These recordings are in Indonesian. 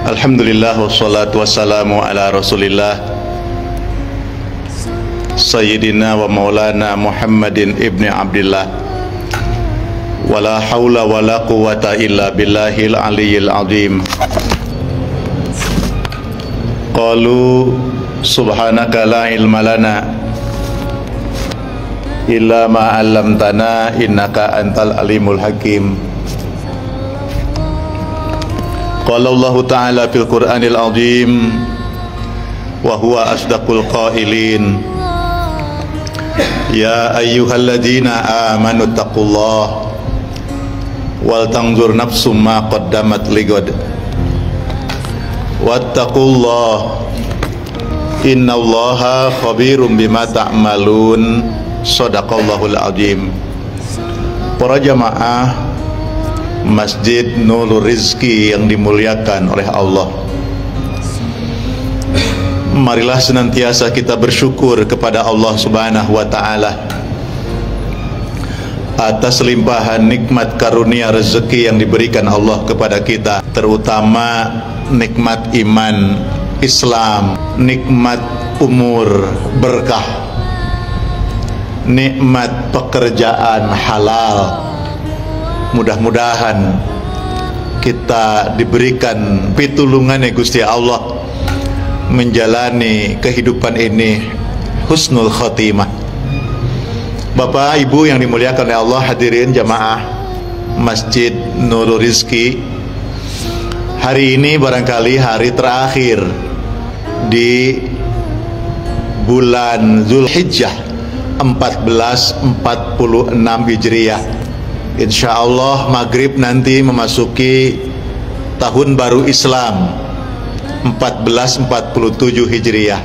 Alhamdulillah wassalatu wassalamu ala rasulillah Sayyidina wa maulana Muhammadin ibni Abdillah Wala hawla wala quwwata illa billahil aliyyil azim. Qalu subhanaka la ilma lana illa ma 'allamtana innaka antal alimul hakim. Qala Allah Ta'ala fil Qur'anil Azim wa huwa asdaqul qailin. Ya ayyuhalladzina amanu taqullaha wal tanzur nafsum ma qaddamat ligad wattaqullaha innallaha khabirum bima ta'malun. Shadaqallahul azim. Para jamaah Masjid Nurul Rizki yang dimuliakan oleh Allah, marilah senantiasa kita bersyukur kepada Allah Subhanahu wa Ta'ala atas limpahan nikmat karunia rezeki yang diberikan Allah kepada kita, terutama nikmat iman Islam, nikmat umur berkah, nikmat pekerjaan halal. Mudah-mudahan kita diberikan pitulungannya Gusti Allah menjalani kehidupan ini husnul khotimah. Bapak Ibu yang dimuliakan oleh Allah, hadirin jamaah Masjid Nurul Rizki, hari ini barangkali hari terakhir di bulan Zulhijjah 1446 Hijriah. Insya Allah maghrib nanti memasuki tahun baru Islam 1447 Hijriah.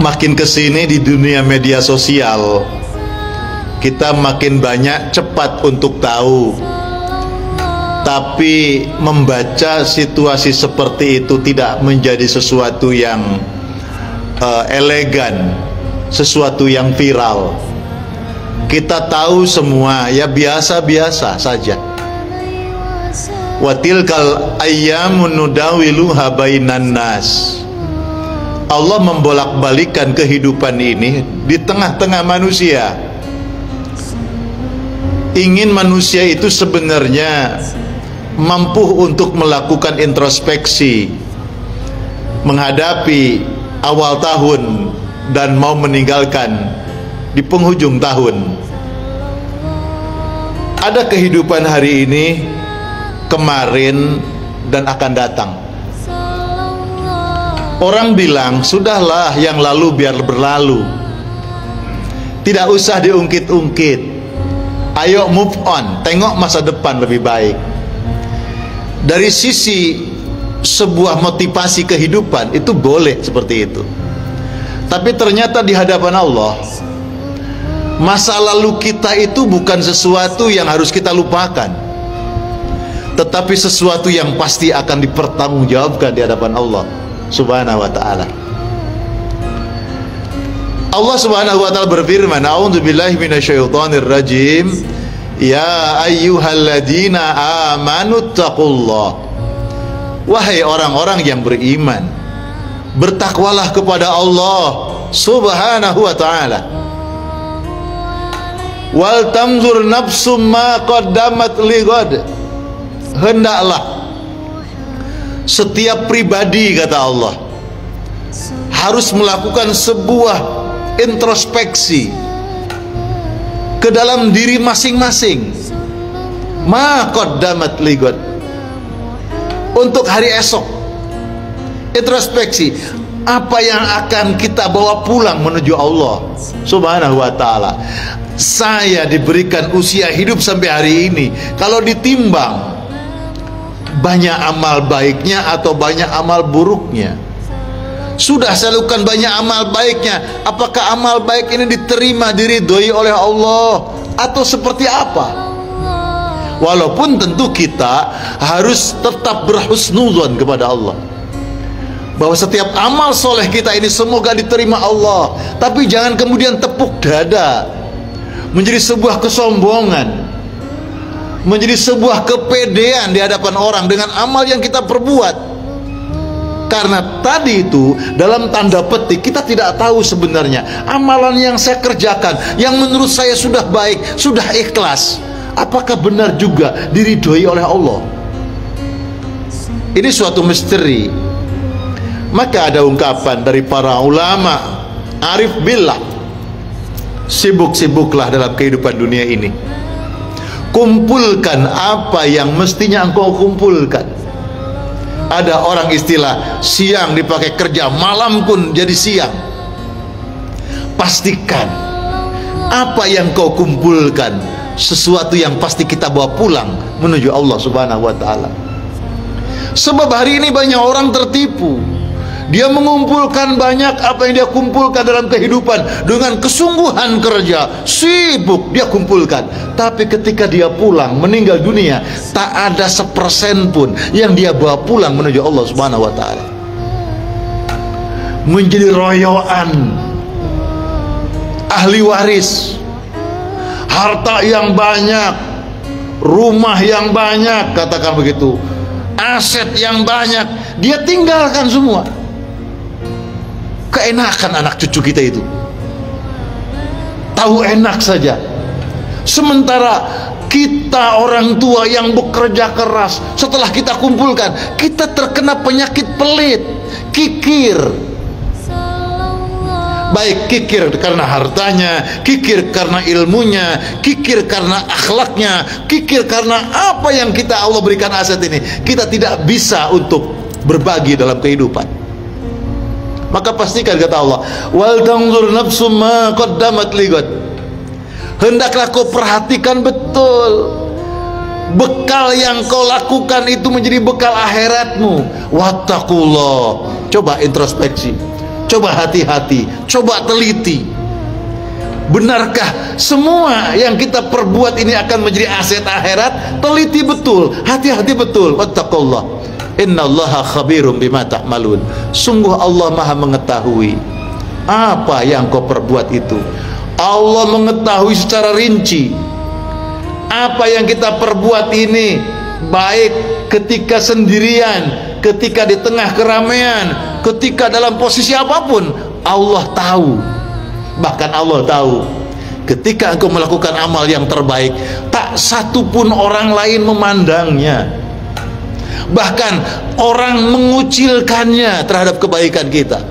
Makin kesini di dunia media sosial, kita makin banyak cepat untuk tahu, tapi membaca situasi seperti itu tidak menjadi sesuatu yang elegan, sesuatu yang viral. Kita tahu semua ya biasa-biasa saja. Wa tilkal ayyamun nudawiluha bainan nas. Allah membolak-balikan kehidupan ini di tengah-tengah manusia. Ingin manusia itu sebenarnya mampu untuk melakukan introspeksi menghadapi awal tahun dan mau meninggalkan di penghujung tahun. Ada kehidupan hari ini, kemarin, dan akan datang. Orang bilang, sudahlah yang lalu biar berlalu, tidak usah diungkit-ungkit, ayo move on, tengok masa depan lebih baik. Dari sisi sebuah motivasi kehidupan itu boleh seperti itu, tapi ternyata di hadapan Allah, masa lalu kita itu bukan sesuatu yang harus kita lupakan, tetapi sesuatu yang pasti akan dipertanggungjawabkan di hadapan Allah Subhanahu wa Ta'ala. Allah Subhanahu wa Ta'ala berfirman, a'udzubillahi minasyaitonir rajim, ya ayyuhalladzina amanu taqullah. Wahai orang-orang yang beriman, bertakwalah kepada Allah Subhanahu wa Ta'ala. Wal tanzur nafsum ma qaddamat ligad. Hendaklah setiap pribadi, kata Allah, harus melakukan sebuah introspeksi ke dalam diri masing-masing. Ma qaddamat ligad, untuk hari esok. Introspeksi, apa yang akan kita bawa pulang menuju Allah Subhanahu wa Ta'ala. Saya diberikan usia hidup sampai hari ini, kalau ditimbang banyak amal baiknya atau banyak amal buruknya. Sudah saya lakukan banyak amal baiknya, apakah amal baik ini diterima, diridhoi oleh Allah, atau seperti apa? Walaupun tentu kita harus tetap berhusnuzon kepada Allah, bahwa setiap amal soleh kita ini semoga diterima Allah. Tapi jangan kemudian tepuk dada menjadi sebuah kesombongan, menjadi sebuah kepedean di hadapan orang dengan amal yang kita perbuat. Karena tadi itu dalam tanda petik kita tidak tahu sebenarnya amalan yang saya kerjakan yang menurut saya sudah baik, sudah ikhlas, apakah benar juga diridhoi oleh Allah. Ini suatu misteri. Maka ada ungkapan dari para ulama arif billah, sibuk-sibuklah dalam kehidupan dunia ini, kumpulkan apa yang mestinya engkau kumpulkan. Ada orang istilah siang dipakai kerja, malam pun jadi siang. Pastikan apa yang kau kumpulkan sesuatu yang pasti kita bawa pulang menuju Allah Subhanahu wa ta'ala. Sebab hari ini banyak orang tertipu. Dia mengumpulkan banyak apa yang dia kumpulkan dalam kehidupan dengan kesungguhan kerja, sibuk dia kumpulkan. Tapi ketika dia pulang meninggal dunia, tak ada 1% pun yang dia bawa pulang menuju Allah Subhanahu wa ta'ala. Menjadi royoan ahli waris, harta yang banyak, rumah yang banyak, katakan begitu, aset yang banyak, dia tinggalkan semua. Keenakan anak cucu kita itu, tahu enak saja. Sementara kita orang tua yang bekerja keras, setelah kita kumpulkan, kita terkena penyakit pelit, kikir. Baik kikir karena hartanya, kikir karena ilmunya, kikir karena akhlaknya, kikir karena apa yang kita Allah berikan aset ini, kita tidak bisa untuk berbagi dalam kehidupan. Maka pastikan, kata Allah, wal tanzur nafsum ma qaddamat lighad. Hendaklah kau perhatikan betul bekal yang kau lakukan itu menjadi bekal akhiratmu. Wattaqullah. Coba introspeksi, coba hati-hati, coba teliti. Benarkah semua yang kita perbuat ini akan menjadi aset akhirat? Teliti betul, hati-hati betul. Wattaqullah. Innallaha khabirum bima ta'malun. Sungguh Allah Maha mengetahui apa yang kau perbuat itu. Allah mengetahui secara rinci apa yang kita perbuat ini, baik ketika sendirian, ketika di tengah keramaian, ketika dalam posisi apapun. Allah tahu. Bahkan Allah tahu ketika engkau melakukan amal yang terbaik, tak satu pun orang lain memandangnya. Bahkan orang mengucilkannya terhadap kebaikan kita,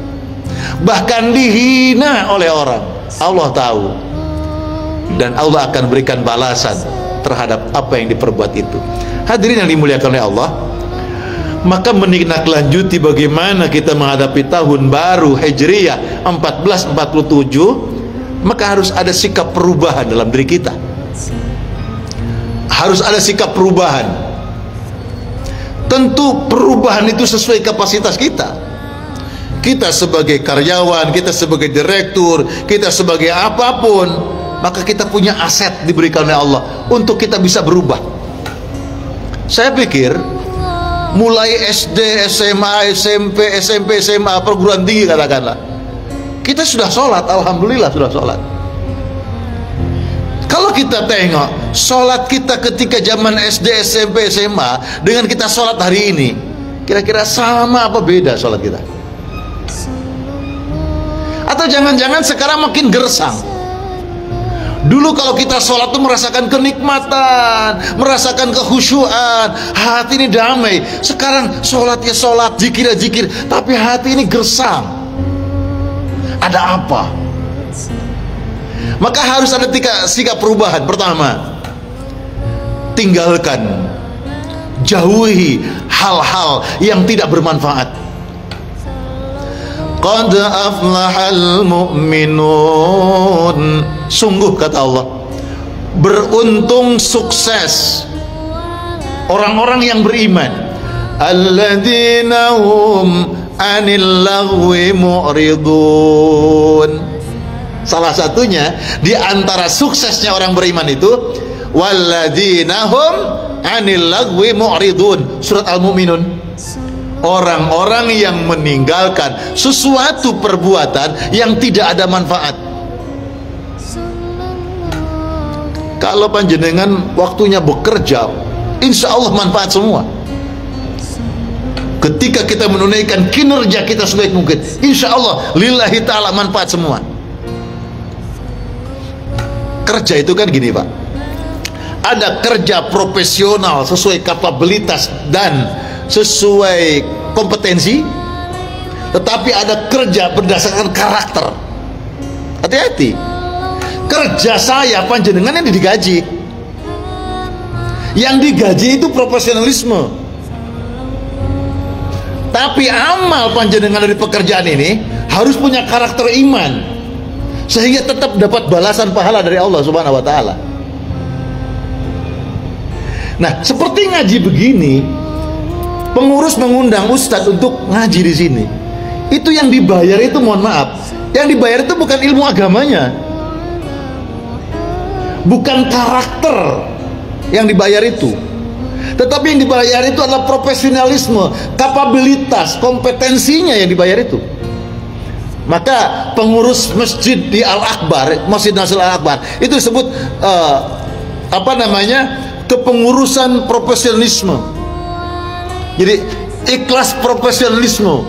bahkan dihina oleh orang. Allah tahu, dan Allah akan berikan balasan terhadap apa yang diperbuat itu. Hadirin yang dimuliakan oleh Allah, maka menindaklanjuti bagaimana kita menghadapi tahun baru Hijriyah 1447, maka harus ada sikap perubahan dalam diri kita. Harus ada sikap perubahan. Tentu perubahan itu sesuai kapasitas kita. Kita sebagai karyawan, kita sebagai direktur, kita sebagai apapun, maka kita punya aset diberikan oleh Allah untuk kita bisa berubah. Saya pikir mulai SD, SMA, SMP, SMA, perguruan tinggi katakanlah, kita sudah sholat, alhamdulillah sudah sholat. Kalau kita tengok sholat kita ketika zaman SD, SMP, SMA dengan kita sholat hari ini, kira-kira sama apa beda sholat kita? Atau jangan-jangan sekarang makin gersang? Dulu kalau kita sholat tuh merasakan kenikmatan, merasakan kekhusyuan, hati ini damai. Sekarang sholat ya sholat, zikir ya zikir, tapi hati ini gersang. Ada apa? Maka harus ada sikap perubahan. Pertama, tinggalkan, jauhi hal-hal yang tidak bermanfaat. Qad aflahal mu'minun. Sungguh, kata Allah, beruntung sukses orang-orang yang beriman. Alladzina hum anil lagwi mu'ridun. Salah satunya di antara suksesnya orang beriman itu, walladzina hum anil lagwi mu'ridun. Surat Al-Mu'minun. Orang-orang yang meninggalkan sesuatu perbuatan yang tidak ada manfaat. Kalau panjenengan waktunya bekerja, insya Allah manfaat semua. Ketika kita menunaikan kinerja kita sebaik mungkin, insya Allah lillahi ta'ala manfaat semua. Kerja itu kan gini Pak, ada kerja profesional sesuai kapabilitas dan sesuai kompetensi, tetapi ada kerja berdasarkan karakter. Hati-hati. Kerja saya panjenengan yang digaji, yang digaji itu profesionalisme, tapi amal panjenengan dari pekerjaan ini harus punya karakter iman, sehingga tetap dapat balasan pahala dari Allah Subhanahu wa Ta'ala. Nah, seperti ngaji begini, pengurus mengundang ustadz untuk ngaji di sini. Itu yang dibayar itu, mohon maaf, yang dibayar itu bukan ilmu agamanya, bukan karakter yang dibayar itu, tetapi yang dibayar itu adalah profesionalisme, kapabilitas, kompetensinya yang dibayar itu. Maka pengurus masjid di Al-Akbar, Masjid Nasional Al-Akbar, itu disebut kepengurusan profesionalisme. Jadi ikhlas profesionalisme.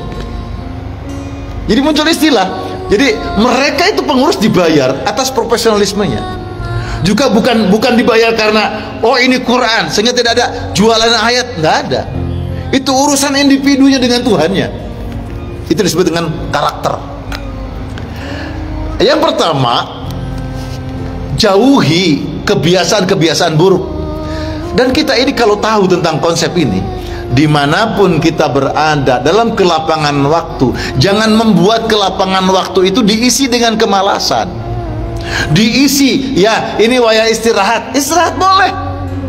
Jadi muncul istilah. Jadi mereka itu pengurus dibayar atas profesionalismenya. Juga bukan dibayar karena oh ini Quran sehingga tidak ada jualan ayat, nggak ada. Itu urusan individunya dengan Tuhannya. Itu disebut dengan karakter. Yang pertama, jauhi kebiasaan-kebiasaan buruk. Dan kita ini kalau tahu tentang konsep ini, dimanapun kita berada dalam kelapangan waktu, jangan membuat kelapangan waktu itu diisi dengan kemalasan. Diisi, ya ini waya istirahat, istirahat boleh.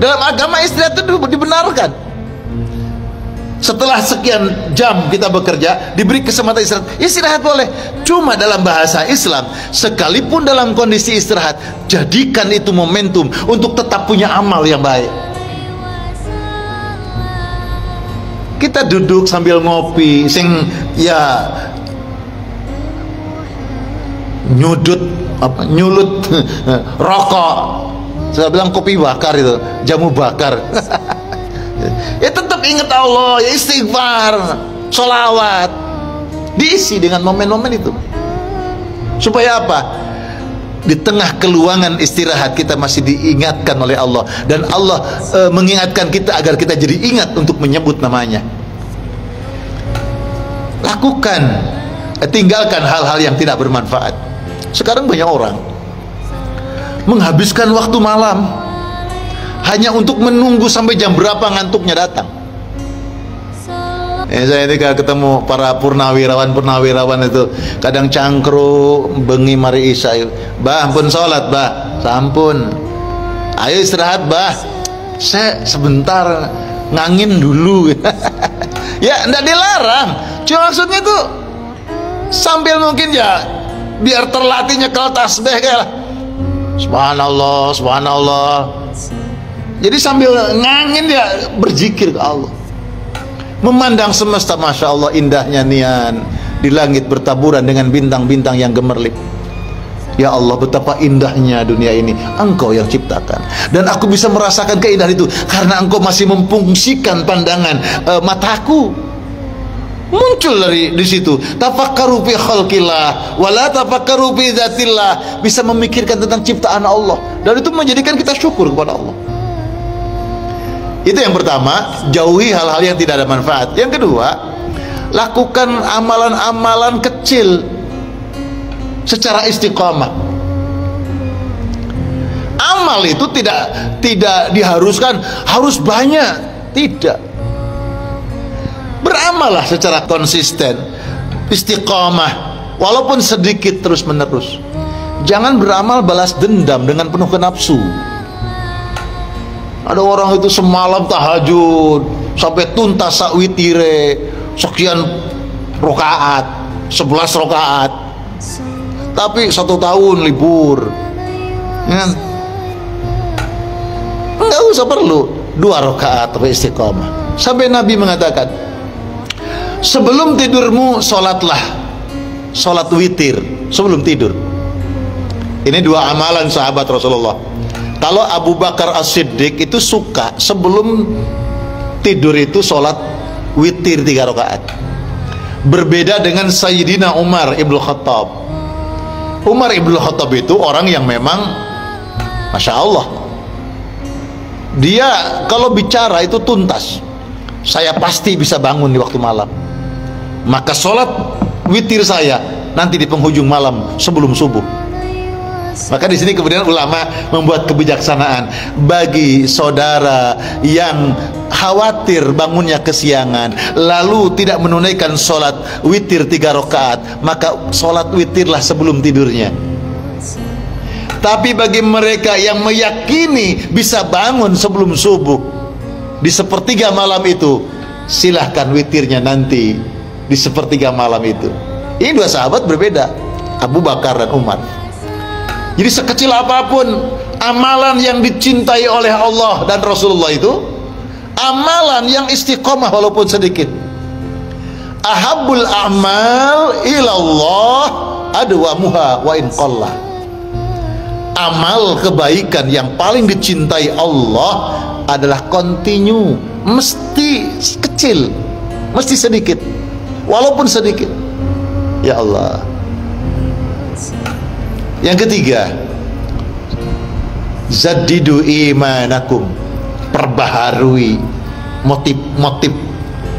Dalam agama istirahat itu dibenarkan. Setelah sekian jam kita bekerja, diberi kesempatan istirahat, istirahat boleh. Cuma dalam bahasa Islam, sekalipun dalam kondisi istirahat, jadikan itu momentum untuk tetap punya amal yang baik. Kita duduk sambil ngopi, ya nyulut rokok. Saya bilang kopi bakar itu, jamu bakar. Ya tetap ingat Allah, ya istighfar, sholawat, diisi dengan momen-momen itu. Supaya apa? Di tengah keluangan istirahat kita masih diingatkan oleh Allah, dan Allah mengingatkan kita agar kita jadi ingat untuk menyebut namanya. Lakukan, tinggalkan hal-hal yang tidak bermanfaat. Sekarang banyak orang menghabiskan waktu malam hanya untuk menunggu sampai jam berapa ngantuknya datang. Saya ini kalau ketemu para purnawirawan itu kadang cangkruk bengi mari isya, bah ampun sholat bah, sampun, ayo istirahat bah, saya sebentar ngangin dulu. Ya enggak dilarang, cuma maksudnya itu sambil mungkin ya biar terlatihnya kalau tasbih kayak subhanallah subhanallah. Jadi sambil ngangin dia berzikir ke Allah, memandang semesta, masya Allah indahnya nian, di langit bertaburan dengan bintang-bintang yang gemerlip. Ya Allah, betapa indahnya dunia ini, Engkau yang ciptakan, dan aku bisa merasakan keindahan itu karena Engkau masih memfungsikan pandangan mataku. Muncul di situ tafakkaru fi khalqillah wala tafakkaru fi dzatillah, bisa memikirkan tentang ciptaan Allah, dan itu menjadikan kita syukur kepada Allah. Itu yang pertama, jauhi hal-hal yang tidak ada manfaat. Yang kedua, lakukan amalan-amalan kecil secara istiqamah. Amal itu tidak diharuskan harus banyak, tidak. Beramallah secara konsisten, istiqamah, walaupun sedikit terus menerus. Jangan beramal balas dendam dengan penuh kenafsu. Ada orang itu semalam tahajud sampai tuntas sakwitire sekian rokaat, 11 rokaat, tapi 1 tahun libur, ya. Nggak usah perlu 2 rokaat tapi istiqamah. Sampai Nabi mengatakan, sebelum tidurmu sholatlah sholat witir sebelum tidur. Ini 2 amalan sahabat Rasulullah. Kalau Abu Bakar As-Siddiq itu suka sebelum tidur itu sholat witir 3 rakaat. Berbeda dengan Sayyidina Umar Ibn Khattab. Umar Ibn Khattab itu orang yang memang Masya Allah, dia kalau bicara itu tuntas. Saya pasti bisa bangun di waktu malam, maka sholat witir saya nanti di penghujung malam sebelum subuh. Maka di sini kemudian ulama membuat kebijaksanaan bagi saudara yang khawatir bangunnya kesiangan lalu tidak menunaikan sholat witir 3 rakaat, maka sholat witirlah sebelum tidurnya. Tapi bagi mereka yang meyakini bisa bangun sebelum subuh di sepertiga malam itu, silahkan witirnya nanti di sepertiga malam itu. Ini 2 sahabat berbeda, Abu Bakar dan Umar. Jadi sekecil apapun amalan yang dicintai oleh Allah dan Rasulullah itu, amalan yang istiqomah walaupun sedikit. Ahabbul a'mal ilallah adwamuha wa in qalla. Amal kebaikan yang paling dicintai Allah adalah kontinu, mesti kecil, mesti sedikit, walaupun sedikit. Ya Allah. Yang ketiga, zaddidu imanakum, perbaharui motif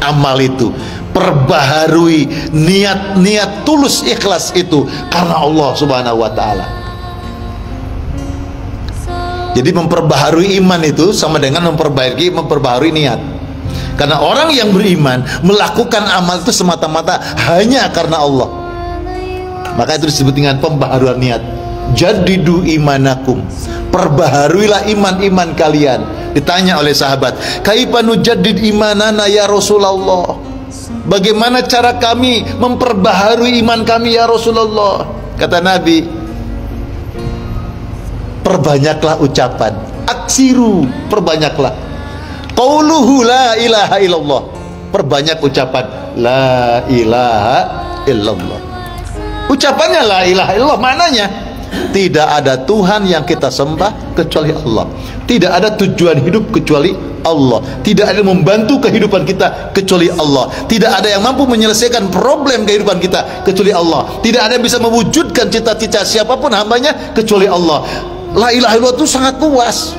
amal itu, perbaharui niat tulus ikhlas itu karena Allah Subhanahu wa taala. Jadi memperbaharui iman itu sama dengan memperbaharui niat. Karena orang yang beriman melakukan amal itu semata-mata hanya karena Allah, maka itu disebut dengan pembaharuan niat. Jadidu imanakum, perbaharuilah iman-iman kalian. Ditanya oleh sahabat, kaifa nujaddid imanana ya Rasulullah, bagaimana cara kami memperbaharui iman kami ya Rasulullah? Kata Nabi, perbanyaklah ucapan, aksiru, perbanyaklah qauluhu la ilaha illallah, perbanyak ucapan la ilaha illallah. Ucapannya la ilaha illallah, maknanya tidak ada Tuhan yang kita sembah kecuali Allah, tidak ada tujuan hidup kecuali Allah, tidak ada yang membantu kehidupan kita kecuali Allah, tidak ada yang mampu menyelesaikan problem kehidupan kita kecuali Allah, tidak ada yang bisa mewujudkan cita-cita siapapun hambanya kecuali Allah. La ilaha illallah itu sangat luas.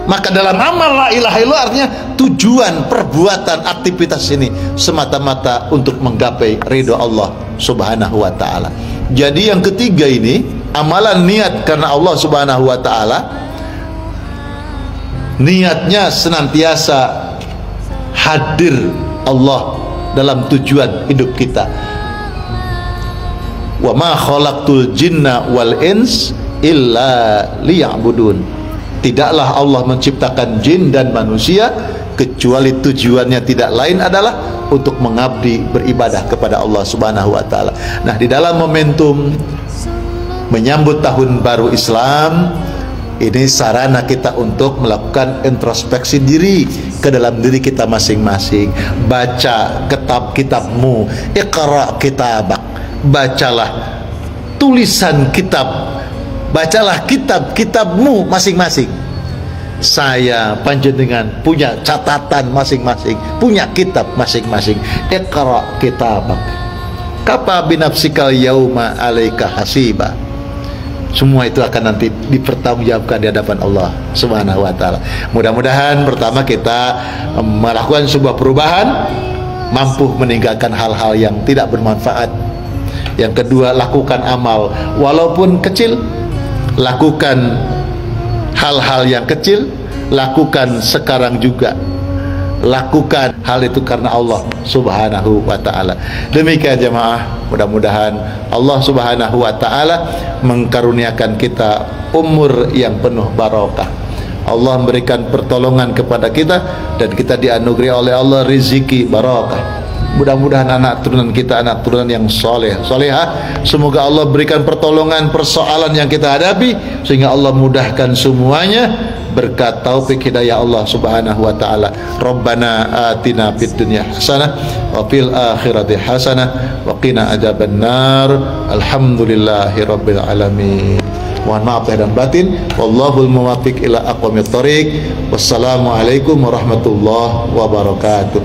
Maka dalam amal la ilaha illallah artinya tujuan perbuatan aktivitas ini semata-mata untuk menggapai ridho Allah Subhanahu wa taala. Jadi yang ketiga ini, amalan niat karena Allah Subhanahu wa taala, niatnya senantiasa hadir Allah dalam tujuan hidup kita. Wa ma khalaqtul jinna wal ins illa liya'budun. Tidaklah Allah menciptakan jin dan manusia kecuali tujuannya tidak lain adalah untuk mengabdi beribadah kepada Allah Subhanahu wa taala. Nah, di dalam momentum menyambut tahun baru Islam ini, sarana kita untuk melakukan introspeksi diri ke dalam diri kita masing-masing. Baca kitab-kitabmu, iqra kitabak, bacalah tulisan kitab, bacalah kitab-kitabmu masing-masing. Saya panjenengan punya catatan masing-masing, punya kitab masing-masing. Iqra kitabak kafa binafsikal yauma alaika hasiba. Semua itu akan nanti dipertanggungjawabkan di hadapan Allah Subhanahu wa taala. Mudah-mudahan pertama kita melakukan sebuah perubahan, mampu meninggalkan hal-hal yang tidak bermanfaat. Yang kedua, lakukan amal walaupun kecil, lakukan hal-hal yang kecil, lakukan sekarang juga, lakukan hal itu karena Allah Subhanahu wa ta'ala. Demikian jemaah, mudah-mudahan Allah Subhanahu wa ta'ala mengkaruniakan kita umur yang penuh barokah. Allah memberikan pertolongan kepada kita dan kita dianugerahi oleh Allah rezeki barokah. Mudah-mudahan anak turunan kita anak turunan yang soleh solehah. Semoga Allah berikan pertolongan persoalan yang kita hadapi sehingga Allah mudahkan semuanya berkat taufik hidayah Allah Subhanahu wa taala. Rabbana atina fid dunya hasanah wa fil akhirati hasanah wa qina adzabannar. Alhamdulillahirabbil alamin. Mohon maaf lahir dan batin. Wallahul muwaffiq ila aqwamit thoriq. Wassalamualaikum warahmatullahi wabarakatuh.